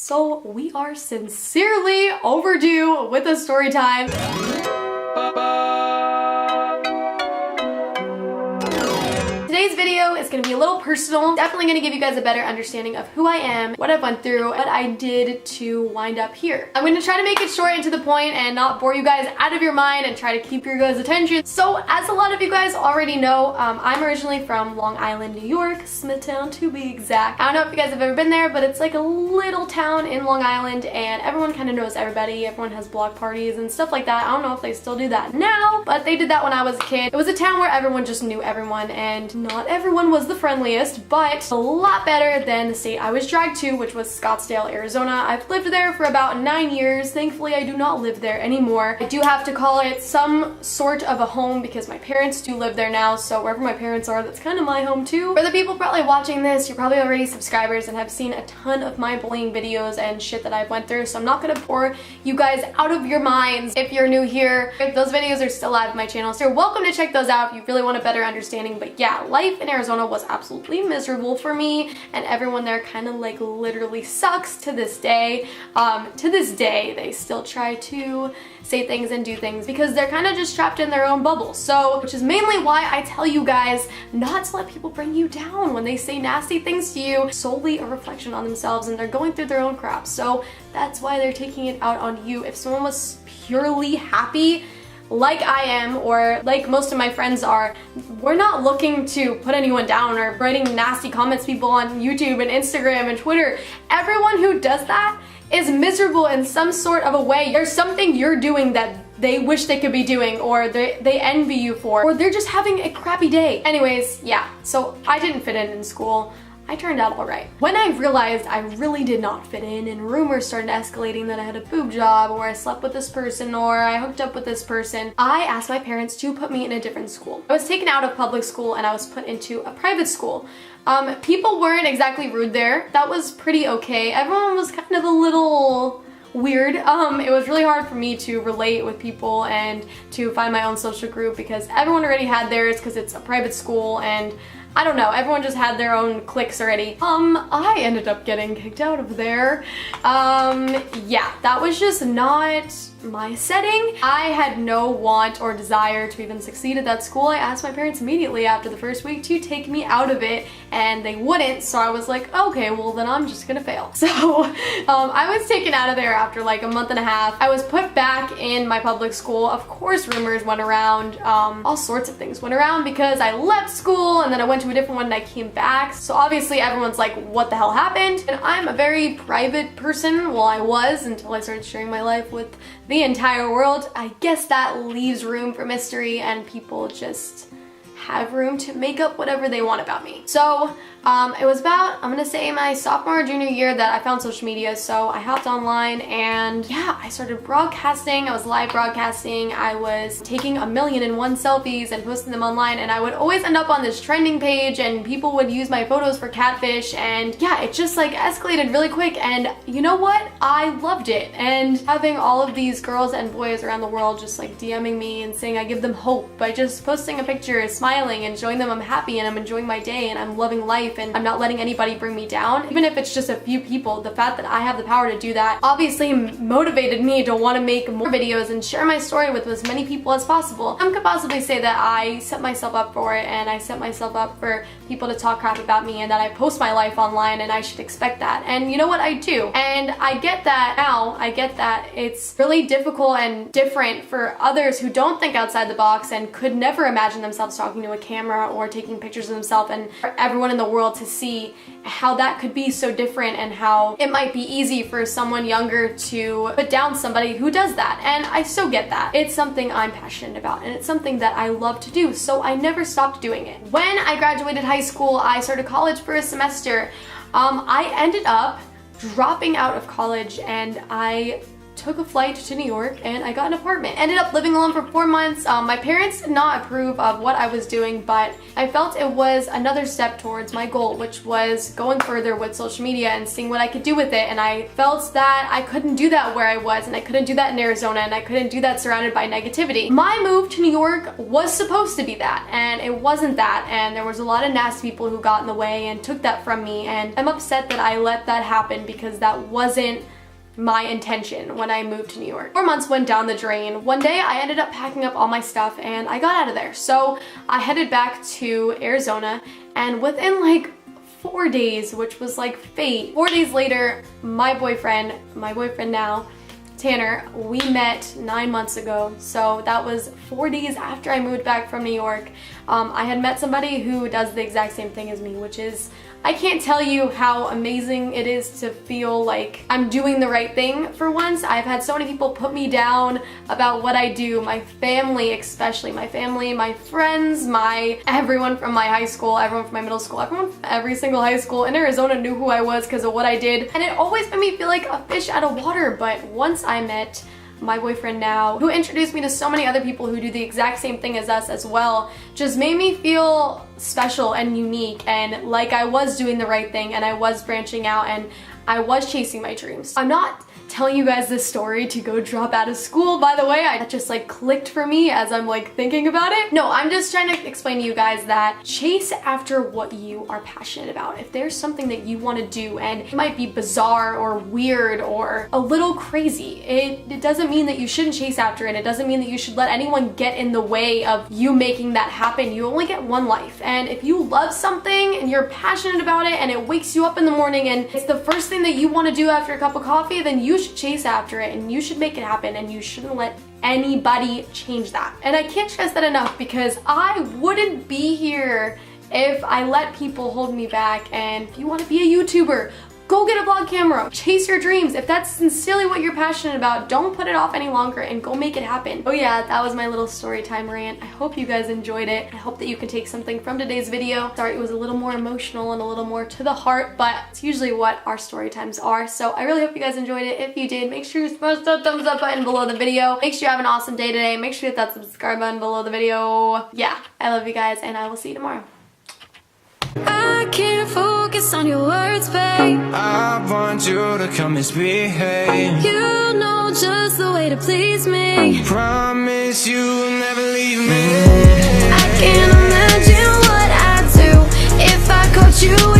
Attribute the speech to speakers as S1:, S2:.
S1: So we are sincerely overdue with a story time. Today's video is going to be a little personal. Definitely going to give you guys a better understanding of who I am, what I've went through, what I did to wind up here. I'm going to try to make it short and to the point and not bore you guys out of your mind and try to keep your guys' attention. So as a lot of you guys already know, I'm originally from Long Island, New York, Smithtown to be exact. I don't know if you guys have ever been there, but it's like a little town in Long Island and everyone kind of knows everybody. Everyone has block parties and stuff like that. I don't know if they still do that now, but they did that when I was a kid. It was a town where everyone just knew everyone, and not everyone was the friendliest, but a lot better than the state I was dragged to, which was Scottsdale, Arizona. I've lived there for about 9 years. Thankfully, I do not live there anymore. I do have to call it some sort of a home because my parents do live there now, so wherever my parents are, that's kind of my home too. For the people probably watching this, you're probably already subscribers and have seen a ton of my bullying videos and shit that I've went through, so I'm not gonna bore you guys out of your minds if you're new here. If those videos are still live on my channel, so you're welcome to check those out if you really want a better understanding. But yeah, life in Arizona was absolutely miserable for me, and everyone there kind of like literally sucks to this day. To this day, they still try to say things and do things because they're kind of just trapped in their own bubble. So, which is mainly why I tell you guys not to let people bring you down when they say nasty things to you. Solely a reflection on themselves, and they're going through their own crap. So that's why they're taking it out on you. If someone was purely happy, like I am, or like most of my friends are, we're not looking to put anyone down or writing nasty comments to people on YouTube and Instagram and Twitter. Everyone who does that is miserable in some sort of a way. There's something you're doing that they wish they could be doing, or they envy you for, or they're just having a crappy day. Anyways, yeah, so I didn't fit in school. I turned out alright. When I realized I really did not fit in and rumors started escalating that I had a boob job, or I slept with this person, or I hooked up with this person, I asked my parents to put me in a different school. I was taken out of public school and I was put into a private school. People weren't exactly rude there. That was pretty okay. Everyone was kind of a little weird. It was really hard for me to relate with people and to find my own social group because everyone already had theirs because it's a private school, and I don't know, everyone just had their own cliques already. I ended up getting kicked out of there. Yeah, that was just not my setting. I had no want or desire to even succeed at that school. I asked my parents immediately after the first week to take me out of it, and they wouldn't, so I was like, okay, well then I'm just gonna fail. So I was taken out of there after like a month and a half. I was put back in my public school. Of course, rumors went around, all sorts of things went around because I left school and then I went to a different one and I came back. So obviously everyone's like, what the hell happened? And I'm a very private person. Well, I was until I started sharing my life with the entire world. I guess that leaves room for mystery and people just have room to make up whatever they want about me. So it was about, I'm gonna say, my sophomore or junior year that I found social media. So I hopped online and yeah, I started broadcasting. I was live broadcasting. I was taking 1,000,001 selfies and posting them online, and I would always end up on this trending page and people would use my photos for catfish, and yeah, it just like escalated really quick. And you know what? I loved it. And having all of these girls and boys around the world just like DMing me and saying I give them hope by just posting a picture, smiling and showing them I'm happy and I'm enjoying my day and I'm loving life and I'm not letting anybody bring me down. Even if it's just a few people, the fact that I have the power to do that obviously motivated me to want to make more videos and share my story with as many people as possible. I could possibly say that I set myself up for it, and I set myself up for people to talk crap about me, and that I post my life online, and I should expect that. And you know what? I do. And I get that now. I get that it's really difficult and different for others who don't think outside the box and could never imagine themselves talking to a camera or taking pictures of themselves, and for everyone in the world to see how that could be so different and how it might be easy for someone younger to put down somebody who does that. And I so get that. It's something I'm passionate about, and it's something that I love to do, so I never stopped doing it. When I graduated high school, I started college for a semester. I ended up dropping out of college, and I took a flight to New York and I got an apartment. Ended up living alone for 4 months. My parents did not approve of what I was doing, but I felt it was another step towards my goal, which was going further with social media and seeing what I could do with it. And I felt that I couldn't do that where I was, and I couldn't do that in Arizona, and I couldn't do that surrounded by negativity. My move to New York was supposed to be that, and it wasn't that, and there was a lot of nasty people who got in the way and took that from me, and I'm upset that I let that happen because that wasn't my intention when I moved to New York. 4 months went down the drain. One day I ended up packing up all my stuff and I got out of there. So I headed back to Arizona, and within like 4 days, which was like fate, 4 days later, my boyfriend now, Tanner, we met 9 months ago. So that was 4 days after I moved back from New York. I had met somebody who does the exact same thing as me, which is, I can't tell you how amazing it is to feel like I'm doing the right thing for once. I've had so many people put me down about what I do, my family especially, my family, my friends, everyone from my high school, everyone from my middle school, everyone from every single high school in Arizona knew who I was because of what I did, and it always made me feel like a fish out of water. But once I met my boyfriend now, who introduced me to so many other people who do the exact same thing as us as well, just made me feel special and unique and like I was doing the right thing and I was branching out and I was chasing my dreams. I'm not telling you guys this story to go drop out of school, by the way. That just like clicked for me as I'm like thinking about it. No, I'm just trying to explain to you guys that chase after what you are passionate about. If there's something that you want to do and it might be bizarre or weird or a little crazy, it doesn't mean that you shouldn't chase after it. It doesn't mean that you should let anyone get in the way of you making that happen. You only get one life, and if you love something and you're passionate about it and it wakes you up in the morning and it's the first thing that you want to do after a cup of coffee, then you should chase after it and you should make it happen, and you shouldn't let anybody change that. And I can't stress that enough because I wouldn't be here if I let people hold me back. And if you want to be a YouTuber, go get a vlog camera, chase your dreams. If that's sincerely what you're passionate about, don't put it off any longer and go make it happen. Oh yeah, that was my little story time rant. I hope you guys enjoyed it. I hope that you can take something from today's video. Sorry, it was a little more emotional and a little more to the heart, but it's usually what our story times are. So I really hope you guys enjoyed it. If you did, make sure you smash that thumbs up button below the video. Make sure you have an awesome day today. Make sure you hit that subscribe button below the video. Yeah, I love you guys, and I will see you tomorrow.
S2: I can't focus on your words, babe.
S3: I want you to come misbehave.
S2: You know just the way to please me.
S3: Promise you'll never leave me.
S2: I can't imagine what I'd do if I caught you